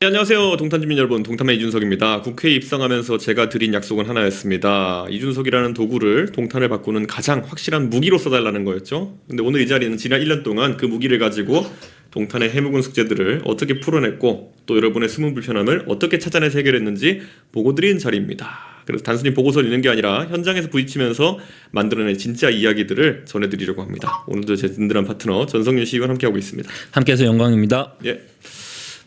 안녕하세요. 동탄주민 여러분, 동탄의 이준석입니다. 국회에 입성하면서 제가 드린 약속은 하나였습니다. 이준석이라는 도구를 동탄을 바꾸는 가장 확실한 무기로 써달라는 거였죠. 근데 오늘 이 자리는 지난 1년 동안 그 무기를 가지고 동탄의 해묵은 숙제들을 어떻게 풀어냈고 또 여러분의 숨은 불편함을 어떻게 찾아내서 해결했는지 보고드린 자리입니다. 그래서 단순히 보고서를 읽는 게 아니라 현장에서 부딪히면서 만들어낸 진짜 이야기들을 전해드리려고 합니다. 오늘도 제 든든한 파트너 전성윤 시의원 함께하고 있습니다. 함께해서 영광입니다. 예.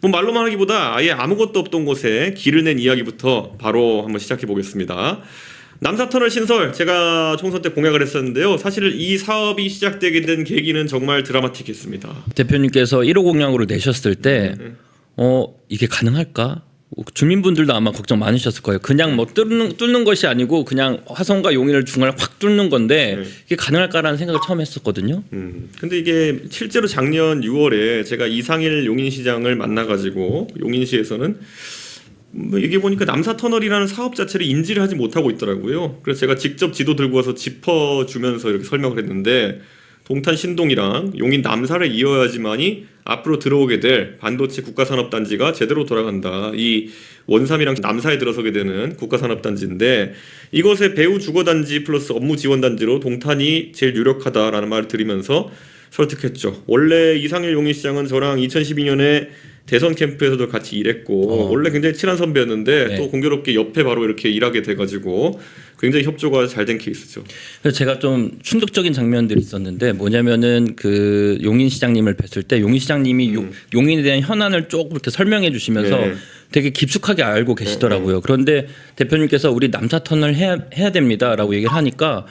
뭐 말로만 하기보다 아예 아무것도 없던 곳에 길을 낸 이야기부터 바로 한번 시작해 보겠습니다. 남사터널 신설 제가 총선 때 공약을 했었는데요. 사실 이 사업이 시작되게 된 계기는 정말 드라마틱했습니다. 대표님께서 1호 공약으로 내셨을 때 이게 가능할까? 주민분들도 아마 걱정 많으셨을 거예요. 그냥 뭐 뚫는 것이 아니고 그냥 화성과 용인을 중간에 확 뚫는 건데 이게 가능할까라는 생각을 처음 했었거든요. 근데 이게 실제로 작년 6월에 제가 이상일 용인시장을 만나가지고 용인시에서는 뭐 이게 보니까 남사터널이라는 사업 자체를 인지를 하지 못하고 있더라고요. 그래서 제가 직접 지도 들고 와서 짚어주면서 이렇게 설명을 했는데 동탄 신동이랑 용인 남사를 이어야지만이 앞으로 들어오게 될 반도체 국가산업단지가 제대로 돌아간다. 이 원삼이랑 남사에 들어서게 되는 국가산업단지인데 이것의 배후 주거단지 플러스 업무 지원단지로 동탄이 제일 유력하다라는 말을 드리면서 설득했죠. 원래 이상일 용인시장은 저랑 2012년에 대선 캠프에서도 같이 일했고 원래 굉장히 친한 선배였는데 네. 또 공교롭게 옆에 바로 이렇게 일하게 돼가지고 굉장히 협조가 잘 된 케이스죠. 그래서 제가 좀 충격적인 장면들이 있었는데 뭐냐면은 그 용인 시장님을 뵀을 때 용인 시장님이 용인에 대한 현안을 조금 이렇게 설명해 주시면서 네. 되게 깊숙하게 알고 계시더라고요. 그런데 대표님께서 우리 남사터널 해야 됩니다라고 얘기를 하니까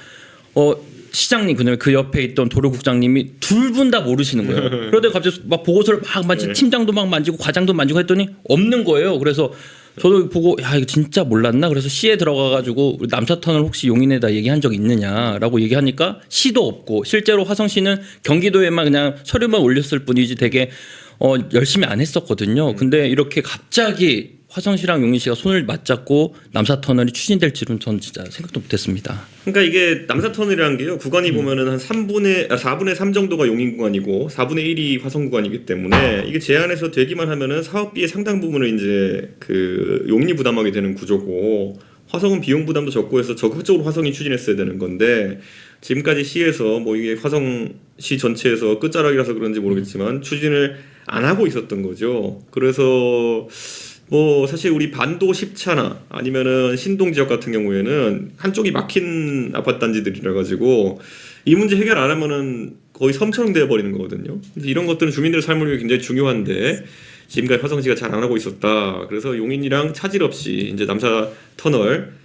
시장님 그다음에 그 옆에 있던 도로국장님이 둘 분 다 모르시는 거예요. 그런데 갑자기 막 보고서를 막 만지고 팀장도 막 만지고 과장도 만지고 했더니 없는 거예요. 그래서 저도 보고 야 이거 진짜 몰랐나? 그래서 시에 들어가가지고 남사터널 혹시 용인에다 얘기한 적 있느냐라고 얘기하니까 시도 없고 실제로 화성시는 경기도에만 그냥 서류만 올렸을 뿐이지 되게 열심히 안 했었거든요. 근데 이렇게 갑자기 화성시랑 용인시가 손을 맞잡고 남사터널이 추진될 줄은 전 진짜 생각도 못했습니다. 그러니까 이게 남사터널이라는 게요. 구간이 보면은 한 4분의 3 정도가 용인 구간이고 4분의 1이 화성 구간이기 때문에 이게 제한해서 되기만 하면은 사업비의 상당 부분을 이제 그 용인이 부담하게 되는 구조고 화성은 비용 부담도 적고 해서 적극적으로 화성이 추진했어야 되는 건데 지금까지 시에서 뭐 이게 화성시 전체에서 끝자락이라서 그런지 모르겠지만 추진을 안 하고 있었던 거죠. 그래서 뭐 사실 우리 반도 10차나 아니면은 신동 지역 같은 경우에는 한쪽이 막힌 아파트 단지들이라 가지고 이 문제 해결 안 하면은 거의 섬처럼 되어 버리는 거거든요. 이런 것들은 주민들의 삶을 위해 굉장히 중요한데 지금까지 화성시가 잘 안 하고 있었다. 그래서 용인이랑 차질 없이 이제 남사 터널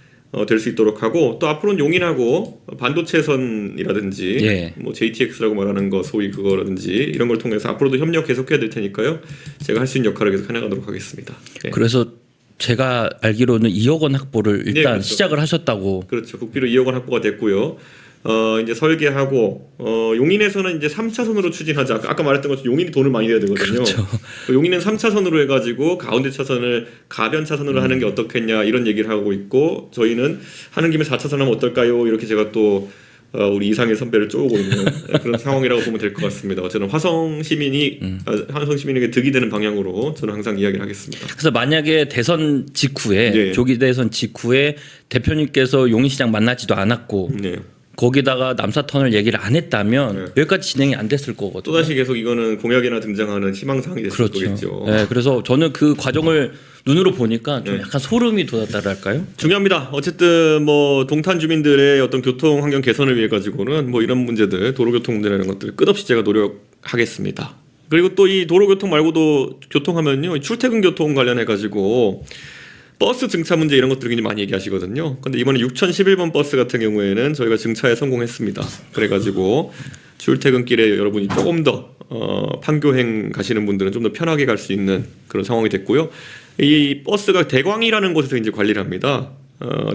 될 수 있도록 하고 또 앞으로는 용인하고 반도체선이라든지 예. 뭐 JTX라고 말하는 거 소위 그거라든지 이런 걸 통해서 앞으로도 협력 계속해야 될 테니까요. 제가 할 수 있는 역할을 계속 해나가도록 하겠습니다. 예. 그래서 제가 알기로는 2억 원 확보를 일단 네, 그렇죠. 시작을 하셨다고. 그렇죠. 국비로 2억 원 확보가 됐고요. 이제 설계하고 용인에서는 이제 3차선으로 추진하자. 아까 말했던 것처럼 용인이 돈을 많이 내야 되거든요. 그렇죠. 용인은 3차선으로 해가지고 가운데 차선을 가변 차선으로 하는 게 어떻겠냐 이런 얘기를 하고 있고 저희는 하는 김에 4차선 하면 어떨까요? 이렇게 제가 또 우리 이상일 선배를 쪼고 있는 그런 상황이라고 보면 될 것 같습니다. 어쨌든 화성 시민에게 득이 되는 방향으로 저는 항상 이야기를 하겠습니다. 그래서 만약에 대선 직후에 네. 조기 대선 직후에 대표님께서 용인시장 만나지도 않았고 네. 거기다가 남사터널 얘기를 안 했다면 여기까지 진행이 안 됐을 거거든요. 또다시 계속 이거는 공약에나 등장하는 희망사항이 됐을 그렇죠. 거겠죠. 네, 그래서 저는 그 과정을 눈으로 보니까 좀 약간 소름이 돋았다랄까요? 중요합니다. 어쨌든 뭐 동탄 주민들의 어떤 교통 환경 개선을 위해 가지고는 뭐 이런 문제들, 도로교통 문제라는 것들 끝없이 제가 노력하겠습니다. 그리고 또 이 도로교통 말고도 교통하면요 출퇴근 교통 관련해 가지고 버스 증차 문제 이런 것들 굉장히 많이 얘기하시거든요. 근데 이번에 6011번 버스 같은 경우에는 저희가 증차에 성공했습니다. 그래가지고 출퇴근길에 여러분이 조금 더 판교행 가시는 분들은 좀 더 편하게 갈 수 있는 그런 상황이 됐고요. 이 버스가 대광이라는 곳에서 이제 관리를 합니다.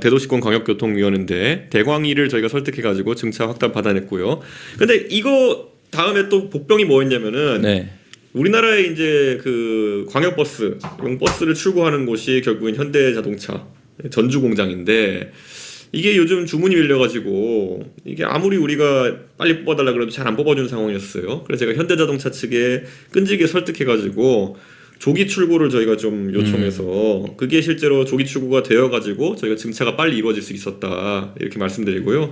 대도시권 광역교통위원회인데 대광이를 저희가 설득해가지고 증차 확답 받아냈고요. 근데 이거 다음에 또 복병이 뭐였냐면은 네. 우리나라의 이제 그 광역버스, 용 버스를 출고하는 곳이 결국엔 현대자동차 전주 공장인데 이게 요즘 주문이 밀려가지고 이게 아무리 우리가 빨리 뽑아달라 그래도 잘 안 뽑아주는 상황이었어요. 그래서 제가 현대자동차 측에 끈질기게 설득해가지고 조기 출고를 저희가 좀 요청해서 그게 실제로 조기 출고가 되어가지고 저희가 증차가 빨리 이루어질 수 있었다 이렇게 말씀드리고요.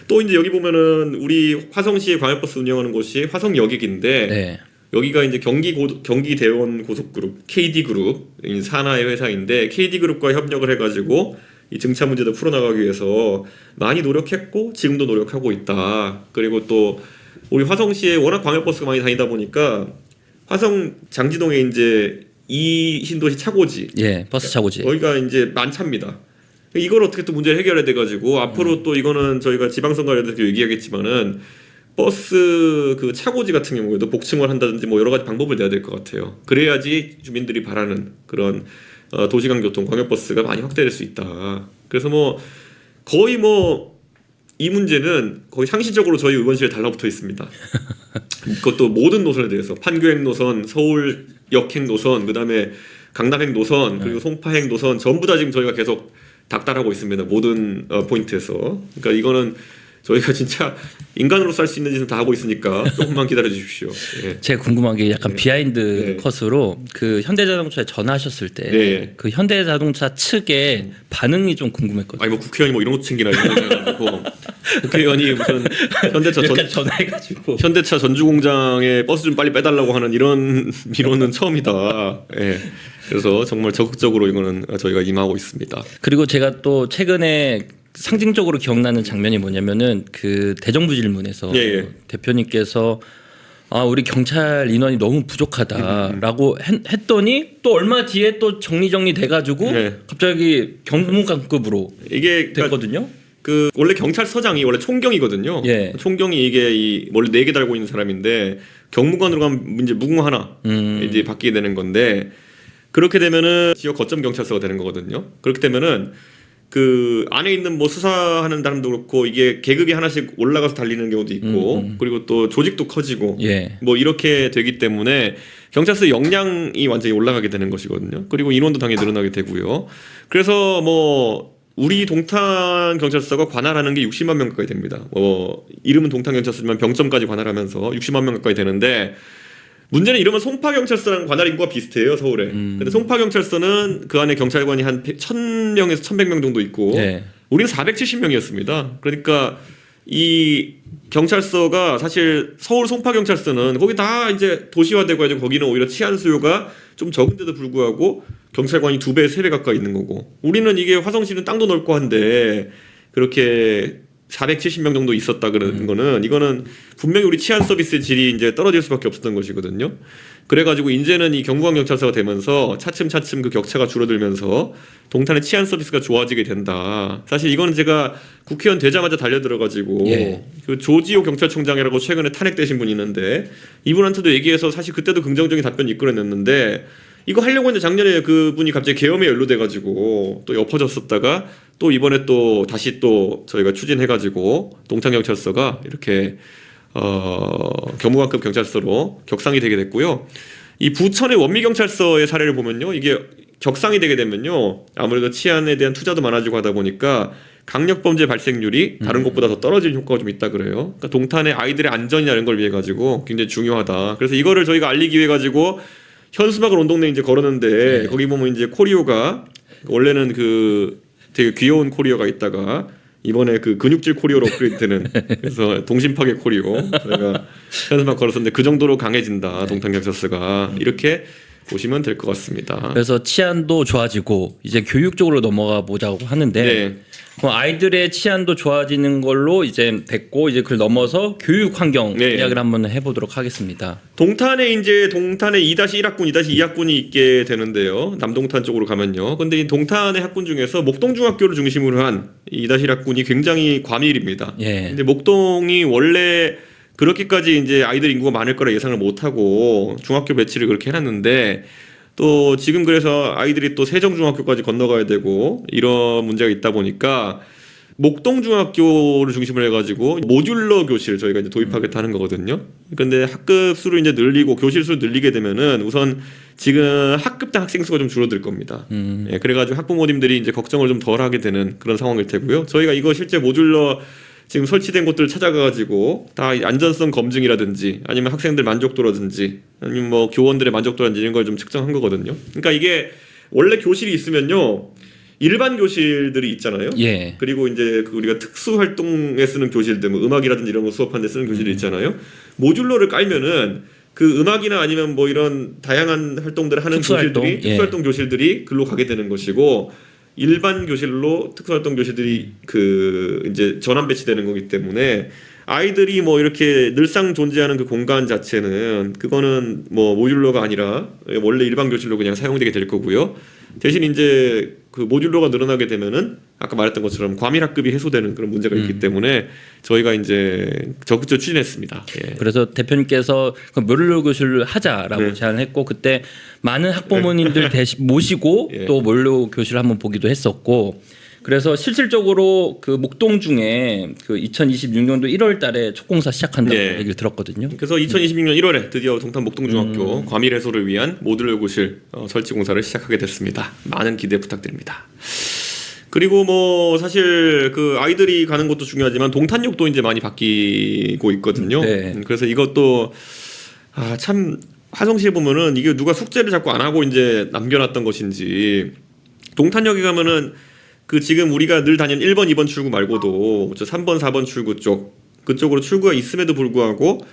또 이제 여기 보면은 우리 화성시의 광역버스 운영하는 곳이 화성여객인데 네. 여기가 이제 경기대원 고속그룹 KD그룹 산하의 회사인데 KD그룹과 협력을 해가지고 이 증차 문제도 풀어나가기 위해서 많이 노력했고 지금도 노력하고 있다. 그리고 또 우리 화성시에 워낙 광역버스가 많이 다니다 보니까 화성 장지동에 이제 이 신도시 차고지, 예, 버스 차고지. 거기가 이제 만차입니다. 이걸 어떻게 또 문제를 해결해야 돼가지고 앞으로 또 이거는 저희가 지방선거 관련해서 얘기하겠지만은 버스 그 차고지 같은 경우에도 복층을 한다든지 뭐 여러 가지 방법을 내야 될 것 같아요. 그래야지 주민들이 바라는 그런 도시간 교통 광역버스가 많이 확대될 수 있다. 그래서 뭐 거의 뭐 이 문제는 거의 상시적으로 저희 의원실에 달라붙어 있습니다. 그것도 모든 노선에 대해서 판교행 노선, 서울 역행 노선, 그다음에 강남행 노선, 그리고 송파행 노선 전부 다 지금 저희가 계속 닥달하고 있습니다. 모든 포인트에서. 그러니까 이거는 저희가 진짜 인간으로서 할 수 있는 짓은 다 하고 있으니까 조금만 기다려 주십시오. 예. 제가 궁금한 게 약간 비하인드 네. 컷으로 그 현대자동차에 전화하셨을 때 네. 그 현대자동차 측의 반응이 좀 궁금했거든요. 아니 뭐 국회의원이 뭐 이런 거 챙기나 이런 거 국회의원이 무슨 현대차 여기까지 전화해가지고 현대차 전주공장에 버스 좀 빨리 빼달라고 하는 이런 민원은 처음이다. 예. 그래서 정말 적극적으로 이거는 저희가 임하고 있습니다. 그리고 제가 또 최근에 상징적으로 기억나는 장면이 뭐냐면은 그 대정부 질문에서 예, 예. 대표님께서 우리 경찰 인원이 너무 부족하다라고 했더니 또 얼마 뒤에 또 정리 돼가지고 네. 갑자기 경무관급으로 이게 됐거든요. 그 원래 경찰서장이 원래 총경이거든요. 예. 총경이 이게 원래 4개 달고 있는 사람인데 경무관으로 가면 이제 무궁 하나 이제 바뀌게 되는 건데 그렇게 되면은 지역 거점 경찰서가 되는 거거든요. 그렇게 되면은 그 안에 있는 뭐 수사하는 사람도 그렇고 이게 계급이 하나씩 올라가서 달리는 경우도 있고 그리고 또 조직도 커지고 예. 뭐 이렇게 되기 때문에 경찰서의 역량이 완전히 올라가게 되는 것이거든요. 그리고 인원도 당연히 늘어나게 되고요. 그래서 뭐 우리 동탄 경찰서가 관할하는 게 60만 명 가까이 됩니다. 이름은 동탄 경찰서지만 병점까지 관할하면서 60만 명 가까이 되는데 문제는 이러면 송파경찰서랑 관할 인구가 비슷해요, 서울에. 근데 송파경찰서는 그 안에 경찰관이 한 1000명에서 1100명 정도 있고 네. 우리는 470명이었습니다. 그러니까 이 경찰서가 사실 서울 송파경찰서는 거기 다 이제 도시화되고 해서 거기는 오히려 치안 수요가 좀 적은데도 불구하고 경찰관이 2배, 3배 가까이 있는 거고 우리는 이게 화성시는 땅도 넓고 한데 그렇게 470명 정도 있었다 그러는 거는 이거는 분명히 우리 치안 서비스의 질이 이제 떨어질 수밖에 없었던 것이거든요. 그래가지고 이제는 이 경부광 경찰서가 되면서 차츰 그 격차가 줄어들면서 동탄의 치안 서비스가 좋아지게 된다. 사실 이거는 제가 국회의원 되자마자 달려들어가지고 예. 그 조지호 경찰청장이라고 최근에 탄핵되신 분이 있는데 이분한테도 얘기해서 사실 그때도 긍정적인 답변 이끌어냈는데 이거 하려고 했는데 작년에 그분이 갑자기 계엄에 연루돼가지고 또 엎어졌었다가 또 이번에 또 다시 또 저희가 추진해가지고 동탄경찰서가 이렇게 경무관급 경찰서로 격상이 되게 됐고요. 이 부천의 원미경찰서의 사례를 보면요, 이게 격상이 되게 되면요, 아무래도 치안에 대한 투자도 많아지고 하다 보니까 강력범죄 발생률이 다른 곳보다 더 떨어지는 효과가 좀 있다 그래요. 그러니까 동탄의 아이들의 안전이나 이런 걸 위해 가지고 굉장히 중요하다. 그래서 이거를 저희가 알리기 위해 가지고 현수막을 온 동네에 이제 걸었는데 네. 거기 보면 이제 코리오가 원래는 그 되게 귀여운 코리오가 있다가 이번에 그 근육질 코리오로 업그레이드되는 그래서 동심파괴 코리오 저희가 현수막 걸었었는데 그 정도로 강해진다 동탄경찰서가 이렇게 보시면 될 것 같습니다. 그래서 치안도 좋아지고 이제 교육 쪽으로 넘어가 보자고 하는데 네. 아이들의 치안도 좋아지는 걸로 이제 됐고 이제 그걸 넘어서 교육 환경 네. 이야기를 한번 해보도록 하겠습니다. 동탄에 2-1학군, 2-2학군이 있게 되는데요. 남동탄 쪽으로 가면요. 근데 이 동탄의 학군 중에서 목동중학교를 중심으로 한 2-1학군이 굉장히 과밀입니다. 예. 근데 목동이 원래 그렇게까지 이제 아이들 인구가 많을 거라 예상을 못 하고 중학교 배치를 그렇게 해놨는데 또 지금 그래서 아이들이 또 세정중학교까지 건너가야 되고 이런 문제가 있다 보니까 목동중학교를 중심으로 해가지고 모듈러 교실 저희가 이제 도입하겠다는 거거든요. 근데 학급 수를 이제 늘리고 교실 수를 늘리게 되면은 우선 지금 학급당 학생 수가 좀 줄어들 겁니다. 예, 그래가지고 학부모님들이 이제 걱정을 좀 덜 하게 되는 그런 상황일 테고요. 저희가 이거 실제 모듈러 지금 설치된 곳들을 찾아가가지고 다 안전성 검증이라든지 아니면 학생들 만족도라든지 아니면 뭐 교원들의 만족도라든지 이런 걸 좀 측정한 거거든요. 그러니까 이게 원래 교실이 있으면요 일반 교실들이 있잖아요. 예. 그리고 이제 그 우리가 특수 활동에 쓰는 교실들, 뭐 음악이라든지 이런 거 수업하는 데 쓰는 교실이 있잖아요. 모듈러를 깔면은 그 음악이나 아니면 뭐 이런 다양한 활동들을 하는 특수활동, 교실들이 특수활동 교실들이 글로 가게 되는 것이고 일반 교실로 특수활동 교실들이 그 이제 전환 배치되는 거기 때문에 아이들이 뭐 이렇게 늘상 존재하는 그 공간 자체는 그거는 뭐 모듈러가 아니라 원래 일반 교실로 그냥 사용되게 될 거고요. 대신 이제 그 모듈러가 늘어나게 되면은 아까 말했던 것처럼 과밀 학급이 해소되는 그런 문제가 있기 때문에 저희가 이제 적극적으로 추진했습니다. 예. 그래서 대표님께서 그 모듈러 교실을 하자라고 네. 제안을 했고 그때 많은 학부모님들 모시고 예. 또 모듈러 교실을 한번 보기도 했었고 그래서 실질적으로 그 목동중에 그 2026년도 1월달에 촉공사 시작한다고 예. 얘기를 들었거든요. 그래서 2026년 1월에 드디어 동탄 목동중학교 과밀 해소를 위한 모듈러 교실 설치 공사를 시작하게 됐습니다. 많은 기대 부탁드립니다. 그리고 뭐 사실 그 아이들이 가는 것도 중요하지만 동탄역도 이제 많이 바뀌고 있거든요. 네. 그래서 이것도 참 화성시에 보면은 이게 누가 숙제를 자꾸 안 하고 이제 남겨놨던 것인지 동탄역에 가면은 그 지금 우리가 늘 다니는 1번, 2번 출구 말고도 저 3번, 4번 출구 쪽 그쪽으로 출구가 있음에도 불구하고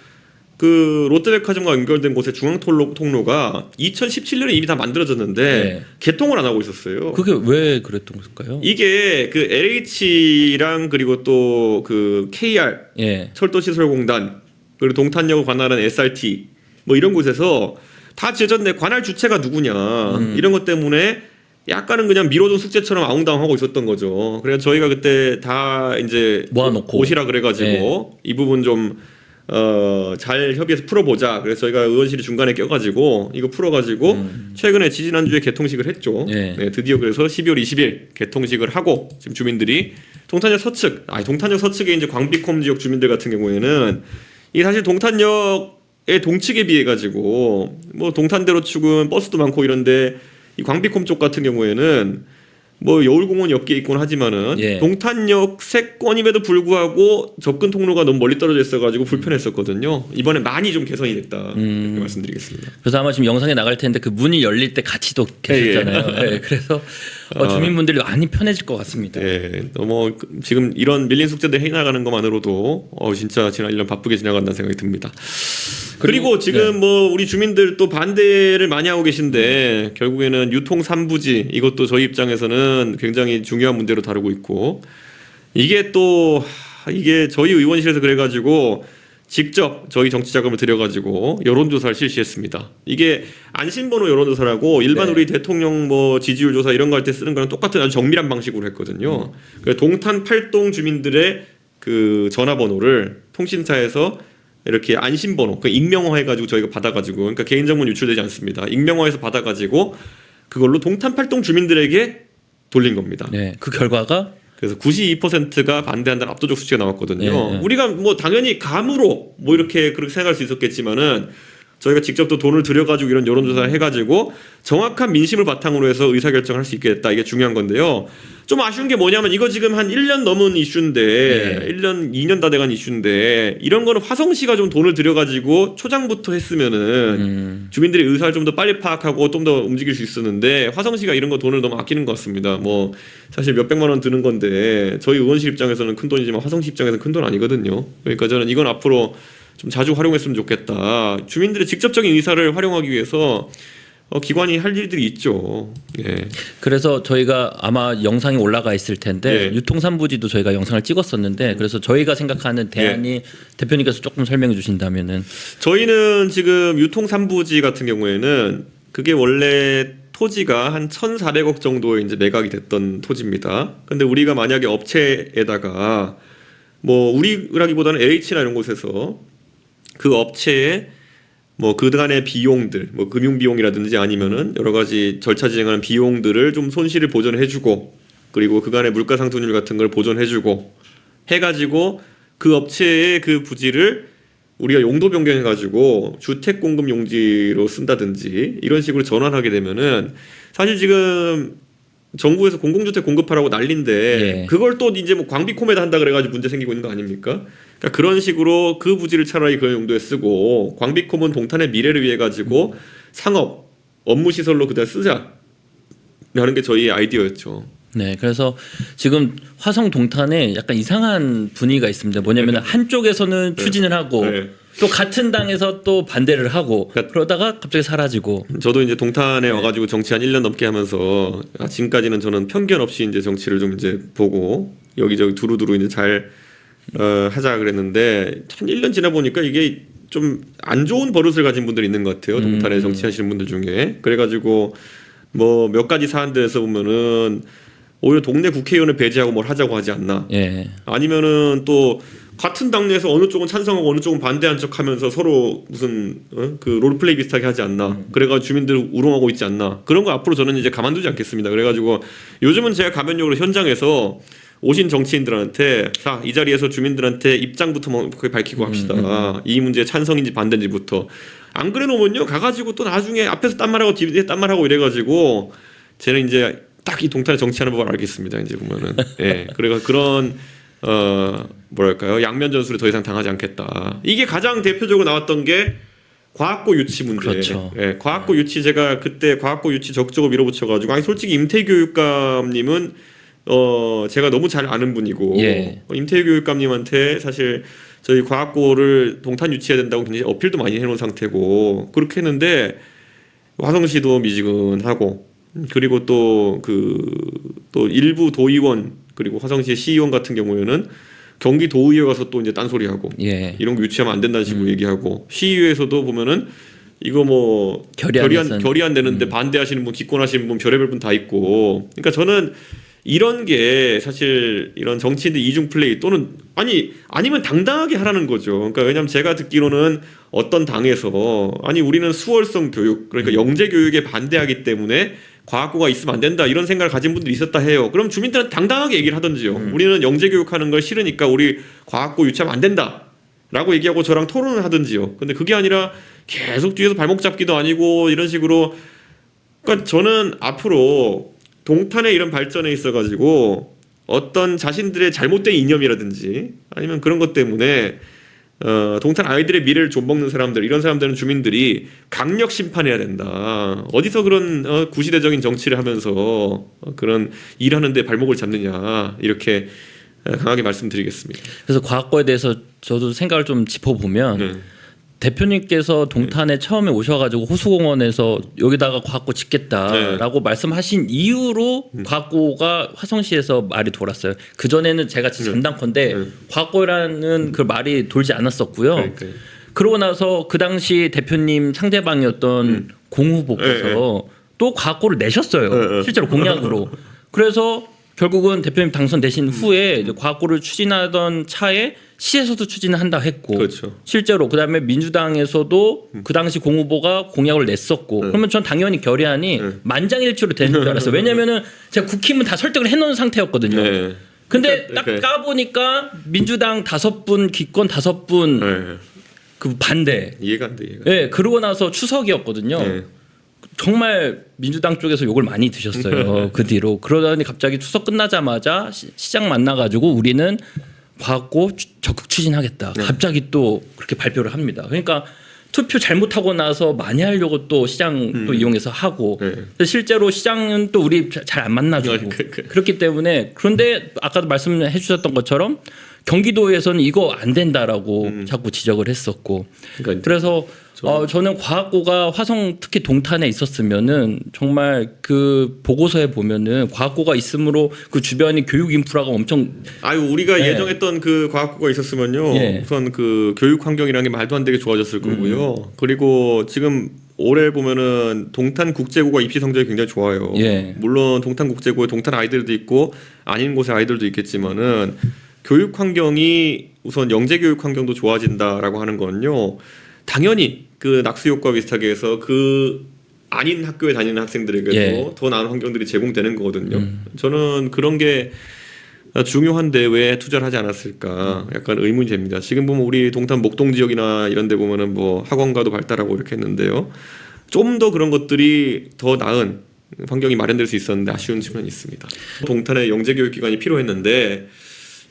그 롯데백화점과 연결된 곳의 중앙 통로가 2017년에 이미 다 만들어졌는데 네. 개통을 안 하고 있었어요. 그게 왜 그랬던 걸까요? 이게 그 LH랑 그리고 또 그 KR 예. 철도시설공단 그리고 동탄역을 관할하는 SRT 뭐 이런 곳에서 다 지어졌는데 관할 주체가 누구냐 이런 것 때문에 약간은 그냥 미뤄둔 숙제처럼 아웅다웅하고 있었던 거죠. 그래서 저희가 그때 다 이제 모아놓고 오시라 그래가지고 이 부분 좀 잘 협의해서 풀어보자. 그래서 저희가 의원실이 중간에 껴가지고 이거 풀어가지고 최근에 지지난주에 개통식을 했죠. 예. 네, 드디어 그래서 12월 20일 개통식을 하고 지금 주민들이 동탄역 서측에 이제 광비콤 지역 주민들 같은 경우에는 이게 사실 동탄역의 동측에 비해 가지고 뭐 동탄대로 축은 버스도 많고 이런데 이 광비콤 쪽 같은 경우에는 뭐 여울공원 옆에 있곤 하지만은 예. 동탄역 세권임에도 불구하고 접근 통로가 너무 멀리 떨어져 있어가지고 불편했었거든요. 이번에 많이 좀 개선이 됐다 이렇게 말씀드리겠습니다. 그래서 아마 지금 영상에 나갈 텐데 그 문이 열릴 때 같이도 계셨잖아요. 예. 그래서 주민분들이 많이 편해질 것 같습니다. 네, 너무 지금 이런 밀린 숙제들 해나가는 것만으로도 진짜 지난 1년 바쁘게 지나간다는 생각이 듭니다. 그리고 지금 뭐 우리 주민들 또 반대를 많이 하고 계신데 결국에는 유통 3부지 이것도 저희 입장에서는 굉장히 중요한 문제로 다루고 있고 이게 저희 의원실에서 그래가지고 직접 저희 정치 자금을 들여가지고 여론조사를 실시했습니다. 이게 안심번호 여론조사라고 일반 우리 대통령 뭐 지지율 조사 이런 거 할 때 쓰는 거랑 똑같은 아주 정밀한 방식으로 했거든요. 그래서 동탄 8동 주민들의 그 전화번호를 통신사에서 이렇게 안심번호, 그 익명화 해가지고 저희가 받아가지고, 그러니까 개인정보는 유출되지 않습니다. 익명화해서 받아가지고 그걸로 동탄 8동 주민들에게 돌린 겁니다. 네. 그 결과가 그래서 92%가 반대한다는 압도적 수치가 나왔거든요. 네. 우리가 뭐 당연히 감으로 뭐 이렇게 그렇게 생각할 수 있었겠지만은 저희가 직접 또 돈을 들여가지고 이런 여론조사를 해가지고 정확한 민심을 바탕으로 해서 의사결정을 할 수 있게 됐다. 이게 중요한 건데요. 좀 아쉬운 게 뭐냐면 이거 지금 한 1년 넘은 이슈인데 1년, 2년 다 돼간 이슈인데 이런 거는 화성시가 좀 돈을 들여가지고 초장부터 했으면은 주민들의 의사를 좀 더 빨리 파악하고 좀 더 움직일 수 있었는데 화성시가 이런 거 돈을 너무 아끼는 것 같습니다. 뭐 사실 몇백만 원 드는 건데 저희 의원실 입장에서는 큰 돈이지만 화성시 입장에서는 큰 돈 아니거든요. 그러니까 저는 이건 앞으로 좀 자주 활용했으면 좋겠다. 주민들의 직접적인 의사를 활용하기 위해서 기관이 할 일들이 있죠. 예. 그래서 저희가 아마 영상이 올라가 있을 텐데 예. 유통 3부지도 저희가 영상을 찍었었는데 그래서 저희가 생각하는 대안이 대표님께서 조금 설명해 주신다면은 저희는 지금 유통 3부지 같은 경우에는 그게 원래 토지가 한 1,400억 정도에 이제 매각이 됐던 토지입니다. 근데 우리가 만약에 업체에다가 뭐 우리라기보다는 LH나 이런 곳에서 그 업체에 뭐 그간의 비용들, 뭐 금융 비용이라든지 아니면은 여러 가지 절차 진행하는 비용들을 좀 손실을 보전해주고 그리고 그간의 물가 상승률 같은 걸 보전해주고 해가지고 그 업체의 그 부지를 우리가 용도 변경해가지고 주택 공급 용지로 쓴다든지 이런 식으로 전환하게 되면은 사실 지금 정부에서 공공주택 공급하라고 난리인데 예. 그걸 또 이제 뭐 광비콤에다 한다 그래가지고 문제 생기고 있는 거 아닙니까? 그러니까 그런 식으로 그 부지를 차라리 그런 용도에 쓰고 광비콤은 동탄의 미래를 위해 가지고 상업 업무 시설로 그대로 쓰자라는 게 저희 아이디어였죠. 네, 그래서 지금 화성 동탄에 약간 이상한 분위기가 있습니다. 뭐냐면 한쪽에서는 추진을 하고 네. 또 같은 당에서 또 반대를 하고 그러다가 갑자기 사라지고. 저도 이제 동탄에 와가지고 정치 한 1년 넘게 하면서 지금까지는 저는 편견 없이 이제 정치를 좀 이제 보고 여기저기 두루두루 이제 잘 하자 그랬는데 한 1년 지나 보니까 이게 좀 안 좋은 버릇을 가진 분들이 있는 것 같아요. 동탄에 정치하시는 분들 중에. 그래가지고 뭐 몇 가지 사안들에서 보면은 오히려 동네 국회의원을 배제하고 뭘 하자고 하지 않나. 예. 아니면은 또 같은 당내에서 어느 쪽은 찬성하고 어느 쪽은 반대한 척하면서 서로 무슨 그 롤플레이 비슷하게 하지 않나. 그래가지고 주민들 우롱하고 있지 않나. 그런 거 앞으로 저는 이제 가만두지 않겠습니다. 그래가지고 요즘은 제가 가면용으로 현장에서 오신 정치인들한테 자, 이 자리에서 주민들한테 입장부터 밝히고 합시다. 이 문제에 찬성인지 반대인지부터. 안 그래 놓으면요 가가지고 또 나중에 앞에서 딴 말하고 뒤에 딴 말하고 이래가지고 쟤는 이제 딱 이 동탄에 정치하는 법을 알겠습니다. 이제 보면은 예, 그래가 그런 뭐랄까요 양면 전술에 더 이상 당하지 않겠다. 이게 가장 대표적으로 나왔던 게 과학고 유치 문제. 그렇죠. 예, 과학고 유치 제가 그때 과학고 유치 적극적으로 밀어붙여가지고 아니 솔직히 임태희 교육감님은 제가 너무 잘 아는 분이고 예. 임태희 교육감님한테 사실 저희 과학고를 동탄 유치해야 된다고 굉장히 어필도 많이 해놓은 상태고 그렇게 했는데 화성시도 미지근하고 그리고 또 일부 도의원 그리고 화성시 시의원 같은 경우에는 경기도의회 가서 또 이제 딴소리하고 예. 이런 거 유치하면 안 된다는 식으로 얘기하고 시의회에서도 보면은 이거 뭐 결의안 내는데 반대하시는 분 기권하시는 분 별의별 분 다 있고 그러니까 저는 이런 게 사실 이런 정치인들 이중 플레이 또는 아니면 당당하게 하라는 거죠. 그러니까 왜냐하면 제가 듣기로는 어떤 당에서 아니 우리는 수월성 교육 그러니까 영재 교육에 반대하기 때문에 과학고가 있으면 안 된다 이런 생각을 가진 분들이 있었다 해요. 그럼 주민들한테 당당하게 얘기를 하던지요. 우리는 영재 교육하는 걸 싫으니까 우리 과학고 유치하면 안 된다라고 얘기하고 저랑 토론을 하든지요. 근데 그게 아니라 계속 뒤에서 발목 잡기도 아니고 이런 식으로 그러니까 저는 앞으로 동탄의 이런 발전에 있어가지고 어떤 자신들의 잘못된 이념이라든지 아니면 그런 것 때문에 동탄 아이들의 미래를 좀먹는 사람들 이런 사람들은 주민들이 강력 심판해야 된다. 어디서 그런 구시대적인 정치를 하면서 그런 일하는데 발목을 잡느냐 이렇게 강하게 말씀드리겠습니다. 그래서 과학고에 대해서 저도 생각을 좀 짚어보면 대표님께서 동탄에 처음에 오셔가지고 호수공원에서 여기다가 과학고 짓겠다라고 말씀하신 이후로 과학고가 화성시에서 말이 돌았어요. 그 전에는 제가 전당컨대 과학고라는 그 말이 돌지 않았었고요. 그러니까요. 그러고 나서 그 당시 대표님 상대방이었던 공 후보께서 또 과학고를 내셨어요. 실제로 공약으로. 그래서 결국은 대표님 당선되신 후에 이제 과학고를 추진하던 차에 시에서도 추진을 한다 했고 그렇죠. 실제로 그다음에 민주당에서도 그 당시 공 후보가 공약을 냈었고 그러면 전 당연히 결의안이 만장일치로 되는 줄 알았어요. 왜냐면은 제가 국힘은 다 설득을 해놓은 상태였거든요. 네. 근데 딱 까보니까 민주당 5분 기권 5분 그 반대. 이해가 안 돼. 이해가. 네, 그러고 나서 추석이었거든요. 네. 정말 민주당 쪽에서 욕을 많이 드셨어요. 그 뒤로. 그러더니 갑자기 추석 끝나자마자 시장 만나가지고 우리는 과학고 적극 추진하겠다. 갑자기 또 그렇게 발표를 합니다. 그러니까 투표 잘못하고 나서 많이 하려고 또 시장 또 이용해서 하고 실제로 시장은 또 우리 잘 안 만나주고 그렇기 때문에 그런데 아까도 말씀해 주셨던 것처럼 경기도에서는 이거 안 된다라고 자꾸 지적을 했었고 그래서 저는 과학고가 화성 특히 동탄에 있었으면은 정말 그 보고서에 보면은 과학고가 있으므로 그 주변이 교육 인프라가 엄청 우리가 예정했던 그 과학고가 있었으면요 우선 그 교육 환경이라는 게 말도 안 되게 좋아졌을 거고요. 그리고 지금 올해 보면은 동탄 국제고가 입시 성적이 굉장히 좋아요. 물론 동탄 국제고에 동탄 아이들도 있고 아닌 곳의 아이들도 있겠지만은 교육 환경이 우선 영재 교육 환경도 좋아진다라고 하는 거는요. 당연히 그 낙수 효과 비슷하게 해서 그 아닌 학교에 다니는 학생들에게도 더 나은 환경들이 제공되는 거거든요. 저는 그런 게 중요한데 왜 투자를 하지 않았을까 약간 의문이 됩니다. 지금 보면 우리 동탄 목동 지역이나 이런 데 보면은 뭐 학원가도 발달하고 이렇게 했는데요. 좀 더 그런 것들이 더 나은 환경이 마련될 수 있었는데 아쉬운 측면이 있습니다. 동탄에 영재교육기관이 필요했는데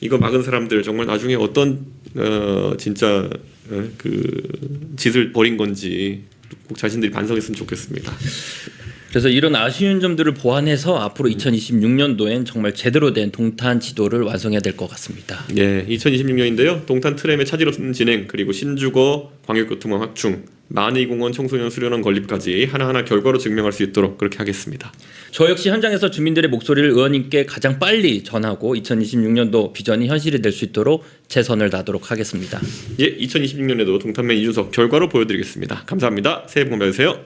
이거 막은 사람들 정말 나중에 어떤 진짜 그 짓을 벌인 건지 꼭 자신들이 반성했으면 좋겠습니다. 그래서 이런 아쉬운 점들을 보완해서 앞으로 2026년도엔 정말 제대로 된 동탄 지도를 완성해야 될 것 같습니다. 예, 2026년인데요. 동탄 트램의 차질 없는 진행, 그리고 신주거 광역교통망 확충, 만의공원 청소년 수련원 건립까지 하나하나 결과로 증명할 수 있도록 그렇게 하겠습니다. 저 역시 현장에서 주민들의 목소리를 의원님께 가장 빨리 전하고 2026년도 비전이 현실이 될 수 있도록 최선을 다하도록 하겠습니다. 예, 2026년에도 동탄맨 이준석 결과로 보여드리겠습니다. 감사합니다. 새해 복 많이 받으세요.